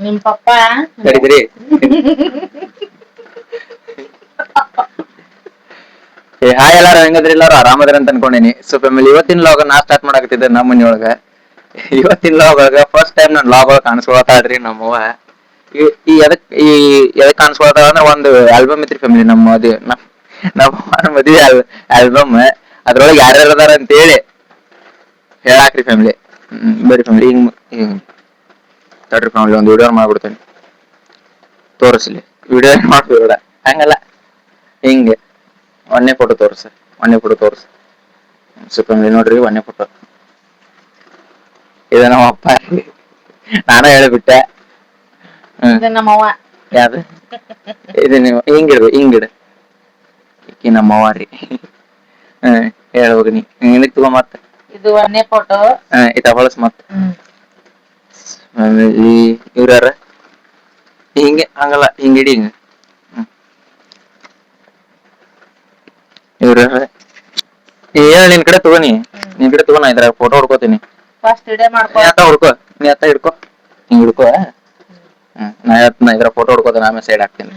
ನಿಮ್ ಪಪ್ಪ ಕಡಿದ್ರಿ ಹಾಯ್ ಎಲ್ಲಾರು ಹೆಂಗದ್ರಿ ಎಲ್ಲಾರು ಆರಾಮದ್ರಿ ಅಂತ ಅನ್ಕೊಂಡೇನಿ. ಸೊ ಫ್ಯಾಮಿಲಿ ಇವತ್ತಿನ ಲಾಗ್ ನಾ ಸ್ಟಾರ್ಟ್ ಮಾಡಕತ್ತಿದ್ದೆ ನಮ್ಮ ಮನಿಯೊಳಗ. ಇವತ್ತಿನ ಲಾಗ್ ಒಳಗ ಫಸ್ಟ್ ಟೈಮ್ ನನ್ ಲಾಗ್ ಒಳಗ ಕಾಣಿಸ್ಕೊಳತಾಳ್ರಿ ನಮ್ಮವ್ವ. ಎದಕ್ ಕಾಣಿಸ್ಕೊಳತಾಳ ಅಂದ್ರ ಒಂದು ಆಲ್ಬಮ್ ಇತ್ರಿ ಫ್ಯಾಮಿಲಿ ನಮ್ಮ ಮದ್ವಿ ಆಲ್ಬಮ್. ಅದ್ರೊಳಗೆ ಯಾರ್ಯಾರ ಅದಾರ ಅಂತ ಹೇಳಿ ಹೇಳಾಕ್ರಿ ಫ್ಯಾಮಿಲಿ. ಬರಿ ಫ್ಯಾಮಿಲಿ ಹಿಂಗ್ ತಡ್ರಿ ಫ್ಯಾಮಿಲಿ ಒಂದು ವಿಡಿಯೋ ಮಾಡ್ಬಿಡ್ತೇನೆ ತೋರಿಸ್ಲಿ. ವಿಡಿಯೋ ಮಾಡ್ಬೇಡ ಹಂಗಲ್ಲ, ಹಿಂಗೆ ಒಂದೇ ಫೋಟೋ ತೋರ್ಸ ನೋಡ್ರಿ ಒಂದೇ ಫೋಟೋ. ಇದ ನಮ್ಮ ಅಪ್ಪ, ನಾನ ಹೇಳಿಬಿಟ್ಟೆ. ನಮ್ಮವ್ವ ಯಾವ್ದು ಇದು ನೀವು ಹಿಂಗಿಡ ಈಕಿ ನಮ್ಮವ್ವ ರೀ. ಹೇಳ್ಬೇಕು ನೀ ತಗೋ ಮತ್ತ. ಇದು ಒಂದೇ ಫೋಟೋ. ಇತ ಹೊಳಸ್ ಮತ್ ಇವ್ರ್ಯಾರ ಹಿಂಗೆ ಹಂಗಲ್ಲ ಹಿಂಗಿಡಿ ಹಿಂಗ. ಇವ್ರ ಹೇಳ ನಿನ್ ಕಡೆ ತಗೋನಿ, ನಿನ್ ಕಡೆ ತಗೋಣ ಇದ್ರ ಫೋಟೋ ಹೊಡ್ಕೋತೀನಿ. ಫಸ್ಟ್ ವಿಡಿಯೋ ಮಾಡ್ಕೊ. ಹುಡ್ಕೋ ನೀ ಅತ್ತ ಹಿಡ್ಕೋ, ಹಿಂಗ್ ಹಿಡ್ಕೋ. ನಾ ಇದ್ರ ಫೋಟೋ ಹೊಡ್ಕೋತೀನಿ, ಆಮೇಲೆ ಸೈಡ್ ಹಾಕ್ತೀನಿ.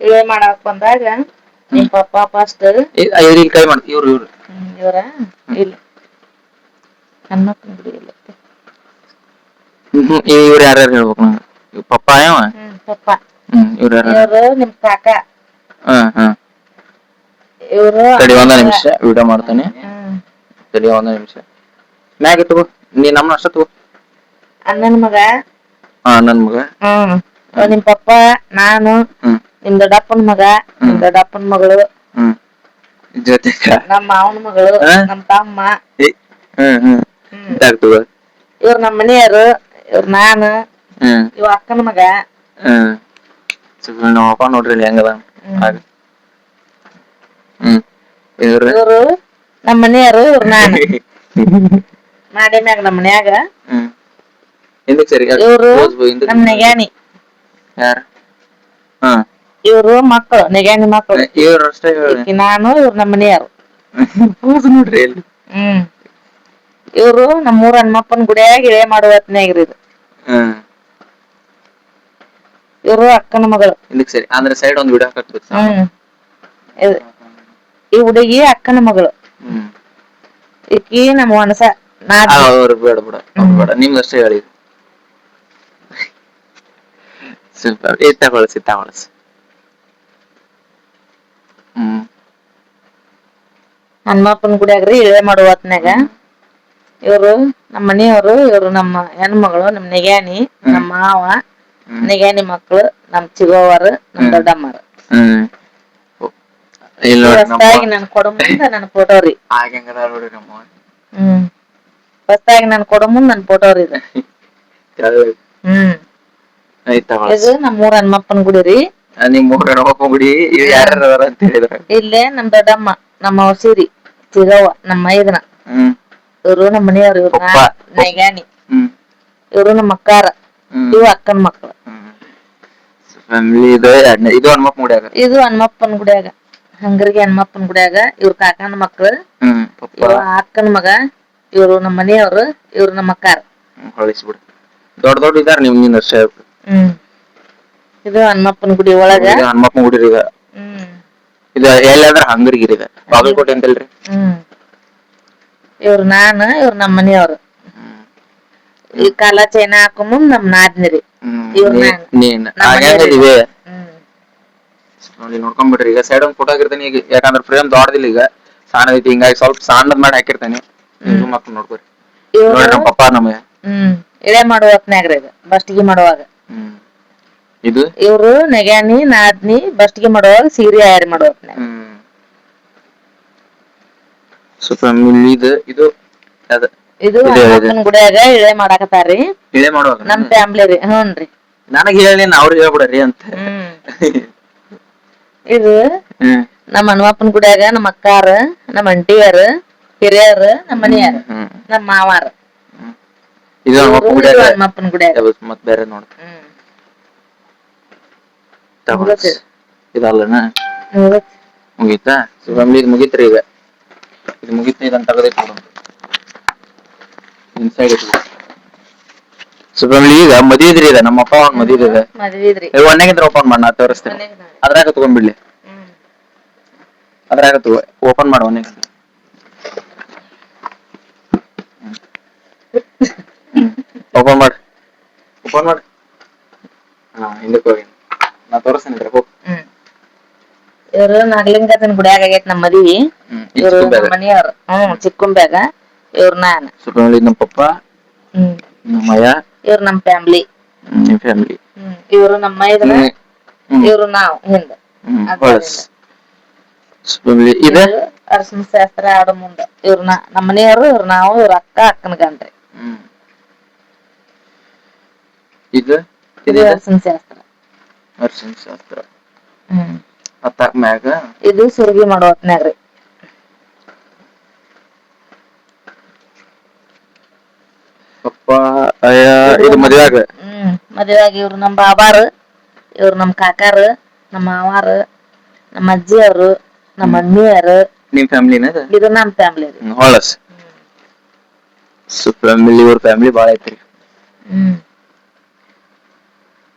ವಿಡಿಯೋ ಮಾಡಕ್ ಬಂದಾಗ ನಿಮ್ ಪಪ್ಪ ಫಸ್ಟ್ ಇಲ್ಲಿ ಕೈ ಮಾಡಿ ಇವ್ರ ಇಲ್ಲ ಇವ್ರು ಯಾರ್ಯಾರು ಹೇಳ್ಬೇಕು ನಂಗೆ? ಪಪ್ಪ ಯಾವ ಪಪ್ಪ. ಇವ್ರು ನಿಮ್ ಕಾಕ. ಇವ್ರು ತಡಿ ಒಂದ ನಿಮಿಷ ವಿಡಿಯೋ ಮಾಡ್ತಾನೆ. ತಡಿ ಒಂದ ನಿಮಿಷ. ಮ್ಯಾಗ ತಗೋ, ನೀ ನಮ್ಮ ಅಷ್ಟ ತಗೋ. ಅಣ್ಣನ್ ಮಗ. ನನ್ ಮಗ. ನಿಮ್ ಪಪ್ಪ, ನಾನು, ನಿಮ್ ದೊಡ್ಡಪ್ಪನ ಮಗ, ನಿಮ್ ದೊಡ್ಡಪ್ಪನ ಮಗಳು, ಜೊತೆ ನಮ್ಮ ಮಾವನ ಮಗಳು, ನಮ್ ತಮ್ಮ. ಇವ್ರ ನಮ್ಮ ಮನೆಯವರು, ಇವ್ರ ನಾನು, ಇವ ಅಕ್ಕನ ಮಗ. ನಮ್ಮ ಅಪ್ಪ ನೋಡ್ರಿ ಹೆಂಗದ. ಇವ್ರು ನಮ್ಮ ಮನೆಯವರು, ಇವ್ರ ನಾನು. ಮಾಡಿಮ್ಯಾಗ ನಮ್ಮ ಮನ್ಯಾಗ. ಇವ್ರು ನಮ್ ನೆಗ್ಯಾನಿ. ಯಾರು? ಇವ್ರು ಮಕ್ಕಳು, ನೆಗ್ಯಾನಿ ಮಕ್ಕಳು. ನಾನು, ಇವ್ರ ನಮ್ಮ ಮನೆಯವರು. ನೋಡ್ರಿ. ಇವ್ರು ನಮ್ಮೂರ ಹನುಮಪ್ಪನ ಗುಡಿಯಾಗ ಇಳೆ ಮಾಡುವ ಹೊತ್ನ್ಯಾಗ್ರಿ ಇದು. ಇವ್ರು ಅಕ್ಕನ ಮಗಳು. ಸರಿ ಅಂದ್ರೆ ಸೈಡ್ ಒಂದು ವಿಡಿಯೋ ಹಾಕ್ಬೇಕು. ಈ ಹುಡುಗಿ ಅಕ್ಕನ ಮಗಳು. ಈಕಿ ನಮ್ಮ ಒಣಸ. ಬೇಡ ಬೇಡ ಬೇಡ, ನಿಮ್ದಷ್ಟೇ ಹೇಳಿ. ಸ್ವಲ್ಪ ತಗೊಳಸಿ. ಹನುಮಪ್ಪನ ಗುಡಿಯಾಗ್ರಿ ಇಳೆ ಮಾಡುವ ಹೊತ್ನ್ಯಾಗ ಇವ್ರು ನಮ್ಮ ಮನೆಯವರು, ಇವ್ರು ನಮ್ಮ ಹೆಣ್ಮಗಳು, ನಮ್ ನೆಗ್ಯಾನಿ, ನಮ್ಮ ಮಾವ, ನೆಗ್ಯಾನಿ ಮಕ್ಕಳು, ನಮ್ ಚಿಗೋವರು, ನಮ್ ದೊಡ್ಡಮ್ಮರು. ಹೊಸದಾಗಿ ನನ್ ಕೊಡ ಮುಂದ ನನ್ ಫೋಟೋ ರೀ. ಹೊಸದಾಗಿ ನನ್ ಕೊಡ ಮುಂದ್ ನನ್ ಫೋಟೋ ರೀ. ಇದು ನಮ್ಮೂರ ಹನುಮಪ್ಪನ ಗುಡಿ ರೀ. ಇಲ್ಲೇ ನಮ್ ದೊಡ್ಡಮ್ಮ, ನಮ್ಮ ಹೊಸೀರಿ, ಚಿಗವ್ವ, ನಮ್ಮ ಮೈದನ. ಇವ್ರು ನಮ್ಮ ಮನೆಯವರು, ಇವ್ರು ನೆಗ್ಯಾನಿ. ಇವ್ರು ನಮ್ಮ ಅಕ್ಕಾರ, ಇವು ಅಕ್ಕನ ಮಕ್ಕಳು. ಇದು ಹನುಮಪ್ಪನ ಗುಡಿಯಾಗ, ಹಂಗರ್ಗಿ ಹನುಮಪ್ಪನ ಗುಡಿಯಾಗ ಇವ್ರ ಕಾಕನ ಮಕ್ಕಳು, ಇವ ಅಕ್ಕನ ಮಗ, ಇವ್ರು ನಮ್ಮ ಮನೆಯವರು, ಇವ್ರು ನಮ್ಮ ಅಕ್ಕಾರ. ದೊಡ್ಡ ಇದಾರ ನಿಮ್ ಅಷ್ಟೇ. ಇದು ಹನುಮಪ್ಪನ ಗುಡಿ ಒಳಗ. ಹನುಮಪ್ಪನ ಗುಡಿ ಇದು ಎಲ್ಲಂದ್ರ ಹಂಗರ್ಗಿರಿ ಬಾಗಲಕೋಟೆ ಅಂತಲ್ರಿ. ಇವ್ರು ನಾನು, ಇವ್ರು ನಮ್ಮ ಮನೆಯವರು. ಈ ಕಾಲ ಚೈನಾ ಹಾಕ ಮುಂದ್ ನಮ್ ನಾದ್ನಿರಿ. ನೋಡ್ಕೊಂಡ್ಬಿಟ್ರಿ. ಈಗ ಸೈಡ್ ಒಂದ್ ಫೋಟೋ ಹಾಕಿರ್ತೇನೆ. ಈಗ ಯಾಕಂದ್ರೆ ಫ್ರೇಮ್ ದೊಡ್ಡದಿಲ್ಲ, ಈಗ ಸಣ್ಣ ಐತಿ. ಹಿಂಗಾಗಿ ಸ್ವಲ್ಪ ಸಣ್ಣದ್ ಮಾಡಿ ಹಾಕಿರ್ತೇನೆ. ನೋಡ್ಕೊರಿ ನಮ್ಮ ಪಪ್ಪ ನಮಗೆ ಇಳೆ ಮಾಡುವ ಹೊತ್ನ್ಯಾಗ್ರಿ ಇದು, ಬಸ್ತಿಗೆ ಮಾಡುವಾಗ. ಇವ್ರು ನೆಗ್ಯಾನಿ, ನಾದ್ನಿ, ಬಸ್ತಿಗೆ ಮಾಡುವಾಗ ಸೀರೆ ಆಯರ್ ಮಾಡುವ ಹೊತ್ನ್ಯಾಗ. ಇದು ಹನುಮಪ್ಪನ ಗುಡಿಯಾಗ ಇಳೆ ಮಾಡಾಕತ್ತಾರ್ರಿ. ನಮ್ ಫ್ಯಾಮ್ಲಿ ರೀ. ಹ್ಞೂನ್ರಿ. ನನಗ್ ಹೇಳಿ ಅವ್ರಿಗೆ ಹೇಳ್ಬಿಡ್ರಿ ಅಂತ. ಇದು ನಮ್ಮ ಹನುಮಪ್ಪನ ಗುಡಿಯಾಗ ನಮ್ಮ ಅಕ್ಕಾರ, ನಮ್ಮ ಅಂಟಿಯರು, ಹಿರಿಯರು, ನಮ್ಮ ಮನೆಯಾರ, ನಮ್ಮ ಮಾವಾರ. ಹನುಮಪ್ಪನ ಗುಡಿಯಾಗ ಮತ್ ಬೇರೆ ನೋಡ. ಇದಲ್ಲನ ಮುಗೀತಾ? ಮುಗೀತ್ರಿ. ಈಗ ಇದು ಮುಗಿತ. ಇದನ್ನ ತಗದೈತಿ ಇನ್ಸೈಡ್. ಸೊ ಫ್ಯಾಮಿಲಿ ಈಗ ಮದ್ವಿ ಇದ್ರಿ ಇದೆ ನಮ್ಮ ಅಪ್ಪ ಅವ್ನ ಮದ್ವಿ ಇದೆ ಮದ್ವಿ ಇದ್ರಿ ಒಣ್ಣೆಗಿದ್ರೆ ಓಪನ್ ಮಾಡಿ ನಾ ತೋರಿಸ್ತೇನೆ ಅದ್ರಾಗ ತಗೊಂಡ್ಬಿಡ್ಲಿ ಅದ್ರಾಗ ಓಪನ್ ಮಾಡ ಒಣ್ಣೆ ಓಪನ್ ಮಾಡ ಓಪನ್ ಮಾಡ ಹಾ ಹಿಂದಕ್ಕೆ ಹೋಗಿ ನಾ ತೋರಿಸ್ತೇನೆ ಹೋಗ್ ಇವ್ರು ನಾಗಲಿಂಗದನ್ ಗುಡಿಯಾಗ ಆಗೈತ್ ನಮ್ ಮದ್ವಿ ಇವ್ರು ನಮ್ಮ ಮನೆಯವ್ರು ಚಿಕ್ಕುಂಬ್ಯಾಗ ಇವ್ರ ನಾನ್ ನಮ್ಮ ಪಪ್ಪ ನಮ್ಮಯ್ಯ ಇವ್ರು ನಮ್ ಫ್ಯಾಮ್ಲಿ ಫ್ಯಾಮಿಲಿ ಇವ್ರು ನಮ್ಮ ಇದ್ರ ಇವ್ರು ನಾವು ಹಿಂದ ಇದೆ ಅರ್ಶಿನ ಶಾಸ್ತ್ರ ಆಡೋ ಮುಂದ ಇವ್ರ ನಮ್ಮ ಮನೆಯವರು ಇವ್ರು ನಾವು ಇವ್ರ ಅಕ್ಕ ಅಕ್ಕನ ಗಂಡ್ರಿ ಇದು ಅರ್ಶಿನ ಶಾಸ್ತ್ರ ಅರ್ಶಿನ ಶಾಸ್ತ್ರ ಅತ್ತ ಮ್ಯಾಗ ಇದು ಸುರ್ಗಿ ಮಾಡೋ ಹೊತ್ನ್ಯಾಗ್ರಿ ಪಪ್ಪ ಇದು ಮದ್ವೆಯಾಗ ಮದ್ವೆಯಾಗ ಇವ್ರು ನಮ್ ಬಾಬಾರು ಇವ್ರು ನಮ್ ಕಾಕಾರು ನಮ್ಮ ಮಾವಾರು ನಮ್ಮ ಅಜ್ಜಿಯವರು ನಮ್ಮ ಅಣ್ಣಿಯರು ನಿಮ್ ಫ್ಯಾಮಿಲಿನ ಇದು ನಮ್ ಫ್ಯಾಮಿಲಿ ಹೊಳಸ್ ಫ್ಯಾಮಿಲಿ ಇವ್ರ ಫ್ಯಾಮಿಲಿ ಬಾಳ ಐತ್ರಿ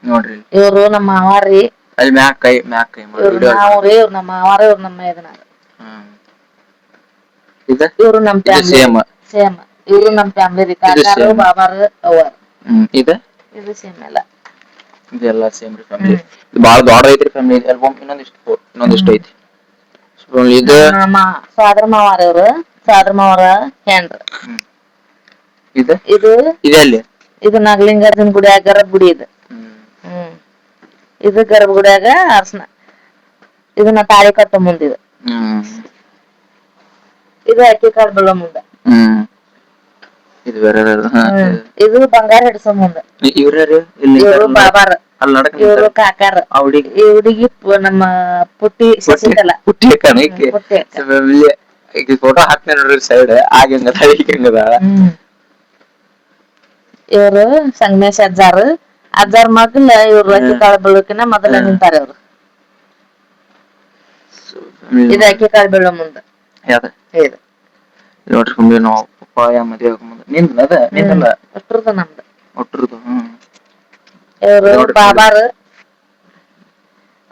ನೋಡ್ರಿ ಇವ್ರು ನಮ್ಮ ಮಾವಾರಿ ಅಲ್ಲಿ ಮ್ಯಾಕ್ ಕೈ ನಾವ್ರಿ ಇವ್ರು ನಮ್ಮ ಮಾವಾರ ಇವ್ರು ನಮ್ಮ ಇದನಾರ ಇವ್ರು ನಮ್ ಫ್ಯಾಮಿಲಿ ಸೇಮ್ ಇವ್ರು ನಮ್ ಫ್ಯಾಮಿಲಿ ರೀ ಕಾಕಾರು ಬಾಬಾರು ಅವ್ವಾರು ಇದು ಸೇಮ್ ಎಲ್ಲ ಇದೆಲ್ಲ ಸೇಮ್ ರೀ ಫ್ಯಾಮಿಲಿ ಬಾಳ ದೊಡ್ಡ ಐತ್ರಿ ಫ್ಯಾಮಿಲಿ ಆಲ್ಬಮ್ ಇನ್ನೊಂದಿಷ್ಟು ಐತಿ ಇದು ಸಾದ್ರ ಮಾವಾರ ಇವ್ರು ಸಾದ್ರ ಮಾವಾರ ಹೆಂಡ್ರ ಇದು ಅಲ್ಲಿ ಇದು ನಾಗಲಿಂಗರ್ಜನ್ ಗುಡಿಯಾಗ ಗರ್ಭ ಗುಡಿ ಇದು ಇದು ಗರ್ಭ ಗುಡಿಯಾಗ ಅರ್ಶನ ಇದನ್ನ ತಾಳಿ ಕಟ್ಟ ಮುಂದಿದು ಇದು ಅಕ್ಕಿ ಕಾಳು ಬೆಳ್ಳೋ ಮುಂದ ಇದು ಬಂಗಾರ ಹಿಡ್ಸೋ ಮುಂದ ಇವ್ರು ಬಾಬಾರ ಇವ್ರು ಕಾಕಾರ ಈ ಹುಡುಗಿ ನಮ್ಮ ಪುಟ್ಟಿ ಸಸಿದಲ್ಲ ಪುಟ್ಟಿ ಫೋಟೋ ಹಾಕ್ತೇನೆ ನೋಡ್ರಿ ಸೈಡ್ ಆಗಂಗದ ಇವ್ರು ಸಂಗಮೇಶ್ ಅಜ್ಜಾರ್ ಮಗ್ಲ ಇವ್ರು ಅಕ್ಕಿ ಕಾಳು ಬೆಳಕಿನ ಮೊದಲ ನಿಂತಾರ ಇವ್ರು ಇದು ಅಕ್ಕಿ ಕಾಳು ಬೆಳ್ಳೋ ಮುಂದ ನೋಡ್ರಿ ನಾವು ಪಪ್ಪಾಯ ಮದುವೆ ಮುಂದೆ ನಿಂದಲ್ಲ ಒಟ್ರದ ನಮ್ದು ಒಟ್ರದು ಇವ್ರು ಬಾಬಾರು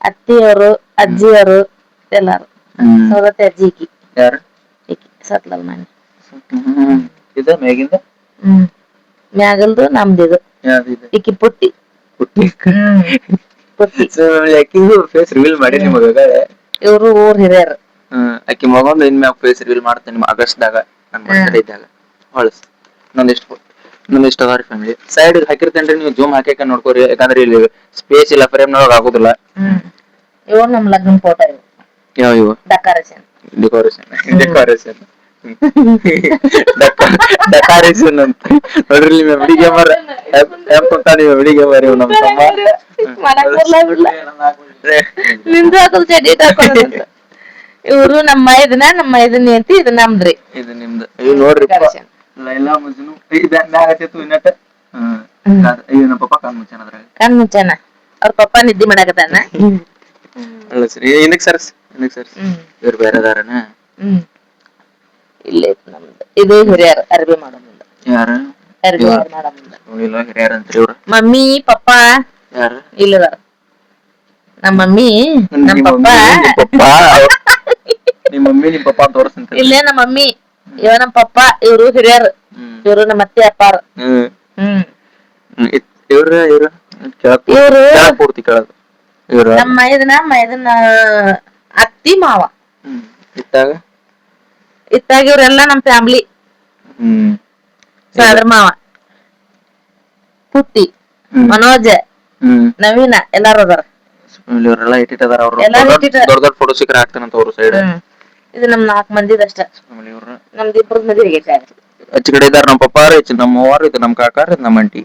ಅತ್ತಿಯವರು ಅಜ್ಜಿಯವರು ಎಲ್ಲಾರು ಸೌದತ್ತಿ ಅಜ್ಜಿ ಈಕಿ ಯಾರು ಈಕಿ ಸತ್ಲಲ್ ಮನೆ ಇದ ಮ್ಯಾಗಿಂದ ಮ್ಯಾಗಲ್ದು ನಮ್ದಿದು ಈಕಿ ಪುಟ್ಟಿ ಪುಟ್ಟಿ ಪುಟ್ಟಿ ಫೇಸ್ ರಿವೀಲ್ ಮಾಡಿ ನಿಮಗ ಇವ್ರು ಊರ್ ಹಿರಿಯರು ಆಕಿ ಮಗೊಂದು ಇನ್ಮ್ಯಾಗ ಫೇಸ್ ರಿವೀಲ್ ಮಾಡ್ತೇನೆ ಆಗಸ್ಟ್ದಾಗ ನನ್ ಬರ್ತ್ಡೇ ಇದ್ದಾಗ ಹೊಳಸ್ ನೊಂದಿಷ್ಟು ಅದಾರಿ ಫ್ಯಾಮಿಲಿ ಸೈಡ್ ಹಾಕಿರ್ತೇನ್ರಿ ನೀವು ಜೂಮ್ ಹಾಕಿ ನೋಡ್ಕೋರಿ ಯಾಕಂದ್ರೆ ಇಲ್ಲಿ ಸ್ಪೇಸ್ ಇಲ್ಲ ಫ್ರೇಮ್ ನೊಳಗ ಆಗುದಿಲ್ಲ ಇವ್ ನಮ್ ಲಗ್ನ ಫೋಟೋ ಯಾವ ಇವ ಡೆಕೋರೇಷನ್ ಡೆಕೋರೇಷನ್ ಅಂತ ನೋಡ್ರಿ ನಿಮ್ಮ ಹುಡುಗಿ ಮರ ಹೆಂಪಂತ ನೀವು ಹುಡುಗಿ ಮರಿ ನಮ್ ತಮ್ಮ ನಿಂದು ಹಾಕೋದು ಚಡ್ಡಿ ಹಾಕೋದು ಇವ್ರು ನಮ್ಮ ಇದನ್ನ ಅಂತಿ ಇದು ನಮ್ದ್ರಿ ಇದು ನಿಮ್ದು ನೋಡ್ರಿ ಲೈಲಾ ಮಜ್ನು ಇನ್ನಟ ನಮ್ಮ ಪಪ್ಪ ಕಣ್ ಮುಚ್ಚಾನ ಅವ್ರ ಪಪ್ಪ ನಿದ್ದೆ ಮಾಡಕತ್ತಾನ ಅಲ್ಲ ಸರಿ ಏನಕ್ಕೆ ಸರ್ಸ್ ಇವ್ರು ಬೇರೆದಾರನ ಇಲ್ಲೇ ನಮ್ದು ಇದು ಹಿರಿಯರು ಅರ್ಬಿ ಮಾಡೋ ಮುಂದೆ ಯಾರು ಅರ್ಬಿ ಮಾಡೋ ಮುಂದೆ ಹಿರಿಯರ್ ಅಂತ್ರಿ ಇವ್ರು ಮಮ್ಮಿ ಪಪ್ಪ ಯಾರು ಇಲ್ಲದಾರ ನಮ್ಮ ಮಮ್ಮಿ ನಮ್ಮ ಪಪ್ಪ ನಿಮ್ಮ ಮಮ್ಮಿ ನಿಮ್ಮ ಪಪ್ಪ ತೋರಿಸ್ತಂತ ಇಲ್ಲೇ ನಮ್ಮ ಮಮ್ಮಿ ಇವ ನಮ್ಮ ಪಪ್ಪ ಇವ್ರು ಹಿರಿಯರು ಇವ್ರು ನಮ್ಮ ಅತ್ತೆ ಅಪ್ಪಾರು ಇವ್ರು ಪೂರ್ತಿ ಕೇಳೋದು ಇವ್ರು ನಮ್ಮ ಮೈದನ ಅತ್ತಿ ಮಾವ ಇತ್ತಾಗ ಇವ್ರೆಲ್ಲ ನಮ್ ಫ್ಯಾಮಿಲಿ ಸಾದ್ರ ಮಾವ ಪುಟ್ಟಿ ಮನೋಜ್ ನವೀನ ಎಲ್ಲಾರು ಅದಾರ ಇವರೆಲ್ಲ ಇಟ್ಟಿದಾರ ಅವ್ರು ದೊಡ್ಡ ಫೋಟೋ ಸಿಕ್ಕರೆ ಹಾಕ್ತಾನಂತ ಅವ್ರು ಸೈಡ್ ಇದು ನಮ್ 4 ಮಂದಿದಷ್ಟ ನಮ್ದು 2 ಮಂದಿ ಆಗೈತೆ ಹೆಚ್ಚು ಕಡೆ ಇದಾರ ನಮ್ಮ ಪಪ್ಪಾರು ಹೆಚ್ಚು ನಮ್ಮ ಅವ್ವಾರು ಇದು ನಮ್ಮ ಕಾಕಾರ ಇದು ನಮ್ಮ ಅಂಟಿ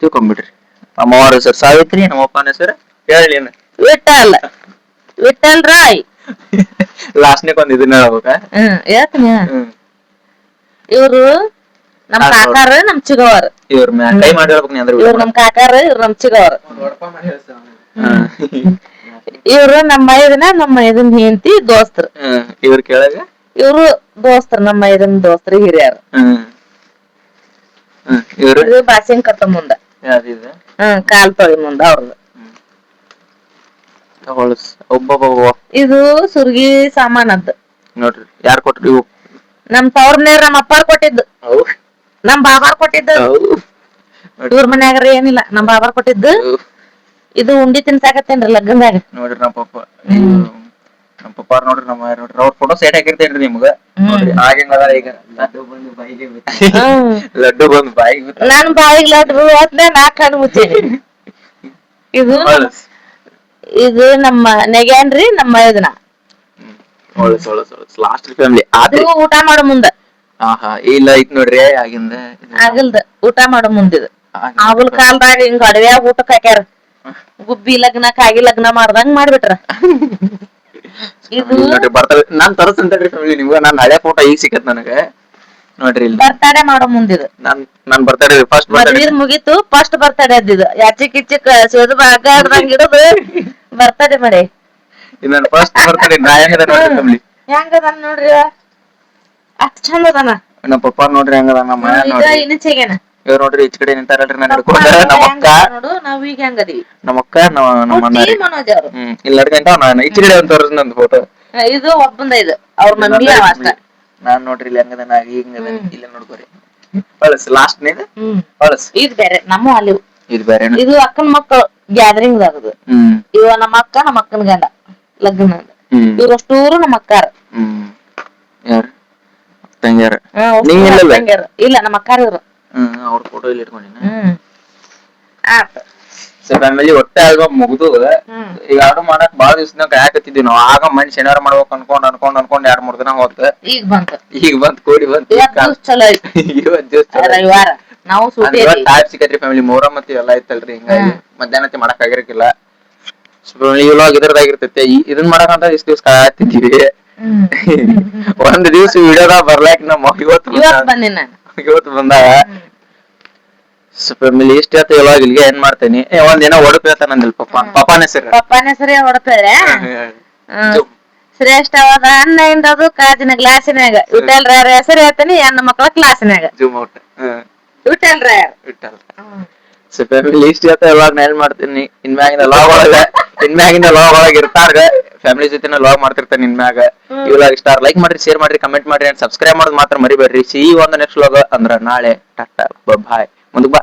ತಿಳ್ಕೊಂಡ್ಬಿಡ್ರಿ ನಮ್ಮವ್ರ ಹೆಸರು ಸಾವಿತ್ರಿ ನಮ್ಮ ಅಪ್ಪನ ಹೆಸರು ಹೇಳಿ ವಿಠಲ್ ರಾಯ್ ಲಾಸ್ಟ್ನೇಕ್ ಒಂದ್ ಇದನ್ನ ಹೇಳ್ಬೇಕಾ ಇವ್ರು ನಮ್ ಕಾಕಾರ ನಮ್ ಚಿಗವರ್ ಇವ್ರ ಕೈ ಮಾಡಿ ಹೇಳ್ಬೇಕು ನೀ ಅಂದ್ರೆ ಇವ್ರು ನಮ್ ಕಾಕಾರ ಇವ್ರು ನಮ್ ಚಿಗವರ್ ಇವ್ರು ನಮ್ಮ ಇದನ್ ಹೆಂಡತಿ ದೋಸ್ತರು ಇವ್ರ ಕೆಳಗ ಇವ್ರು ದೋಸ್ತರು ನಮ್ಮ ಇದನ್ ದೋಸ್ತರು ಹಿರಿಯರು ಇವ್ರು ಬಾಸಿಂಗ್ ಕಟ್ಟ ಮುಂದ ಯಾವ್ದಿದೆ ಕಾಲ್ ತೊಳಿ ಮುಂದ ಅವ್ರದ್ದು. ಹೊಳಸ್ ಒಬ್ಬೊಬ್ಬ ಇದು ಸುರ್ಗಿ ಸಾಮಾನದ್ ನೋಡ್ರಿ ಯಾರ್ ಕೊಟ್ರಿ ಇವು ನಮ್ ತವ್ರನೇರ್ ನಮ್ಮ ಅಪ್ಪಾರ್ ಕೊಟ್ಟಿದ್ದು, ನಮ್ ಬಾಬಾರ್ ಕೊಟ್ಟಿದ್ದು. ಇವ್ರ ಮನ್ಯಾಗ್ರಿ ಏನಿಲ್ಲ, ನಮ್ ಬಾಬಾರ್ ಕೊಟ್ಟಿದ್ದು. ಇದು ಉಂಡಿ ತಿನ್ಸಾಕತ್ತೇನ್ರಿ ಲಗ್ನದಾಗ. ನೋಡ್ರಿ ನಮ್ ಪಪ್ಪಾರ್ ನೋಡ್ರಿ ನಮ್ಮ ನೋಡ್ರಿ ಅವ್ರ ಫೋಟೋ ಸೆಟ್ ಹಾಕಿರ್ತೇನ್ರಿ ನಿಮ್ಗ. ನೋಡ್ರಿ ಆಗಿಂದ ಈಗ ಲಡ್ಡು ಬಂದು ಬಾಯಿಗೆ ನಾನ್ ಬಾಯಿಗೆ ಲಡ್ಡು ಹೊತ್ನೆ ನಾ ಕಣ್ಣು ಮುಚ್ಚೇನಿ. ಇದು ನಮ್ಮ ನೆಗ್ಯಾನ್ರಿ ನಮ್ಮ ಇದನ್ನ ಲಾಸ್ಟ್ ಫ್ಯಾಮಿಲಿ ಅದು ಊಟ ಮಾಡೋ ಮುಂದ. ಇಲ್ಲ ಐತ್ ನೋಡ್ರಿ ಆಗಿಂದ ಆಗಲ್ದ ಊಟ ಮಾಡೋ ಮುಂದಿದ. ಆಗಲ್ ಕಾಲ್ದಾಗ ಹಿಂಗ ಅಡವ್ಯಾಗ ಊಟಕ್ ಹಾಕ್ಯಾರ. ಗುಬ್ಬಿ ಲಗ್ನ ಕಾಗಿ ಲಗ್ನ ಮಾಡ್ದಂಗ ಮಾಡ್ಬಿಟ್ರ. ಇದು ಬರ್ತಡೆ ನಾನ್ ತರಸ್ತೇನ್ರಿ ಫ್ಯಾಮಿಲಿ ನಿಮ್ಗ. ನಾನ್ ಹಳೆ ಫೋಟೋ ಈಗ ಸಿಕ್ಕತ್ ನನಗ ನೋಡ್ರಿ. ಬರ್ತಡೆ ಮಾಡೋ ಮುಂದಿದ ನಾನ್ ಬರ್ತಡೆ ಫಸ್ಟ್ ಮದ್ವಿ ಮುಗೀತು. ಫಸ್ಟ್ ಬರ್ತಡೆ ಅದ್ದಿದ ಯಾಚಿಕ್ ಇಚ್ಚಿಕ್ ಸೇದು ಬಾಗಾಡ್ದಂಗ ಇಡುದು ಬರ್ತಡೆ ಮಾಡಿ. ನನ್ ಫಸ್ಟ್ ಬರ್ತಡೆ ನಾ ಹೆಂಗದ ನೋಡ್ರಿ ಫ್ಯಾಮಿಲಿ. ಹೆಂಗದ ನೋಡ್ರಿ ಅಷ್ಟ್ ಚಂದ ಅದಾನ ನಮ್ಮ ಪಪ್ಪ ನೋಡ್ರಿ ಹೆಂಗದ. ನಮ್ಮ ಇನಿಚೆಗೇನ ಇವ್ರು ನೋಡ್ರಿ ಈಚ ಕಡೆ ನಿಂತಾರ ನಾನು ಹಿಡ್ಕೊಂಡ ನಮ್ಮಕ್ಕ ನೋಡು ನಾವ್ ಈಗ ಹೆಂಗದೀವಿ. ನಮ್ಮಕ್ಕ ನಮ್ಮ ಮನೋಜ್ ಅವ್ರು ಇಲ್ಲ ನಡ್ಕಂತ ನಾನು ಈಚ ಕಡೆ ಅಂತ ತೋರಿಸ್ ನಂದು ಫೋಟೋ. ಇದು ಒಬ್ಬಂದ ಇದು ಅವ್ರ ಮಮ್ಮಿ ಅಷ್ಟ. ನಾನ್ ನೋಡ್ರಿ ಇಲ್ಲಿ ಹೆಂಗದ ನಾ ಹಿಂಗದ ಇಲ್ಲ ನೋಡ್ಕೋರಿ. ಹೊಳಸ್ ಲಾಸ್ಟ್ ನೇದ ಹೊಳಸ್ ಇದು ಬೇರೆ ನಮ್ಮ ಅಲ್ಲಿ ಇದು ಬೇರೆ. ಇದು ಅಕ್ಕನ ಮಕ್ಕಳು ಗ್ಯಾದರಿಂಗ್ ಆಗದು. ಇವ ನಮ್ಮ ಅಕ್ಕ ನಮ್ಮ ಅಕ್ಕನ ಗಂಡ ಲಗ್ನ. ಇವ್ರಷ್ಟೂರು ನಮ್ಮ ಅಕ್ಕಾರ. ಯಾರು ತಂಗ್ಯಾರ ಇಲ್ಲ ನಮ್ಮ ಅಕ್ಕಾರ ಇವ್ರು. ಅವ್ರ ಫೋಟೋ ಇಲ್ಲಿ ಇಟ್ಕೊಂಡಿನ. ಫ್ಯಾಮಿಲಿ ಒಟ್ಟೆ ಆಲ್ಬಮ್ ಮುಗ್ದು ಈಗ ಆರ್ಡರ್ ಮಾಡಕ್ ಬಾಳ ದಿವ್ಸನಾಗ ಕಾಯಕತ್ತಿದ್ವಿ ನಾವು. ಆಗ ಮನ್ ಶನಿವಾರ ಮಾಡ್ಬೇಕು ಅನ್ಕೊಂಡ್ 2-3 ದಿನ ಹೋತ್. ಈಗ ಬಂತ್ ಕೂಡಿ ಬಂತ್ ರವಿವಾರ ನಾವು ಸಿಕ್ಕತ್ರಿ ಫ್ಯಾಮಿಲಿ. ಮೊಹರಂ ಮತ್ತೆ ಎಲ್ಲ ಇತ್ತಲ್ರಿ, ಹಿಂಗಾಗಿ ಮಧ್ಯಾಹ್ನ ಮಾಡಕ್ ಆಗಿರಕಿಲ್ಲ. ಇವಾಗ ಇದ್ರದಾಗಿರ್ತೈತೆ ಇದನ್ ಮಾಡಕಂತ ಇಷ್ಟ ದಿವ್ಸ ಕಾಯತ್ತಿದ್ದೀವಿ. ಒಂದ್ ದಿವ್ಸ ವಿಡಿಯೋದಾಗ ಬರ್ಲಾಕ್ ನಮ್ಮ ಇವತ್ತು ಬಂದಾಗ ಫ್ಯಾಮಿಲಿ ಇಷ್ಟ ಆಯ್ತು. ಇವಾಗ ಇಲ್ಲಿಗೆ ಏನ್ ಮಾಡ್ತೇನಿ ಒಂದಿನ ಒಡಪೆ ಆತ ನಂದಿಲ್ ಪಪ್ಪನ ಹೆಸರೇ ಹೊಡಪೇರೆ ಶ್ರೇಷ್ಠವಾದ ಅನ್ನ ಇಂದದು ಕಾಜಿನ ಗ್ಲಾಸಿನಾಗ ವಿಠಲ್ ರಾಯರ ಹೆಸರು ಹೇಳ್ತೇನಿ. ಹೆಣ್ಣು ಮಕ್ಕಳ ಕ್ಲಾಸಿನಾಗ ವಿಠಲ್ ರಾಯರ್. ಸೊ ಫ್ಯಾಮಿಲಿ ಇಷ್ಟ ಆಯ್ತು. ಇವಾಗ ಏನ್ ಮಾಡ್ತೀನಿ ಇನ್ಮ್ಯಾಗಿನ ಲಾಗ್ ಒಳಗ ಇರ್ತಾರ. ಫ್ಯಾಮಿಲಿ ಜೊತೆ ಲಾಗ್ ಮಾಡ್ತಿರ್ತೇನೆ ಇನ್ಮ್ಯಾಗ. ಇವಾಗ ಇಷ್ಟ ಲೈಕ್ ಮಾಡ್ರಿ, ಶೇರ್ ಮಾಡ್ರಿ, ಕಮೆಂಟ್ ಮಾಡ್ರಿ, ಸಬ್ಸ್ಕ್ರೈಬ್ ಮಾಡೋದು ಮಾತ್ರ ಮರಿಬೇಡ್ರಿ. ಸಿ ಒಂದು ನೆಕ್ಸ್ಟ್ ಲಾಗ್ ಅಂದ್ರ ನಾಳೆ. ಟಾಟಾ ಬಾಯ್. ಮುಂದಕ್ಕೆ ಬಾ.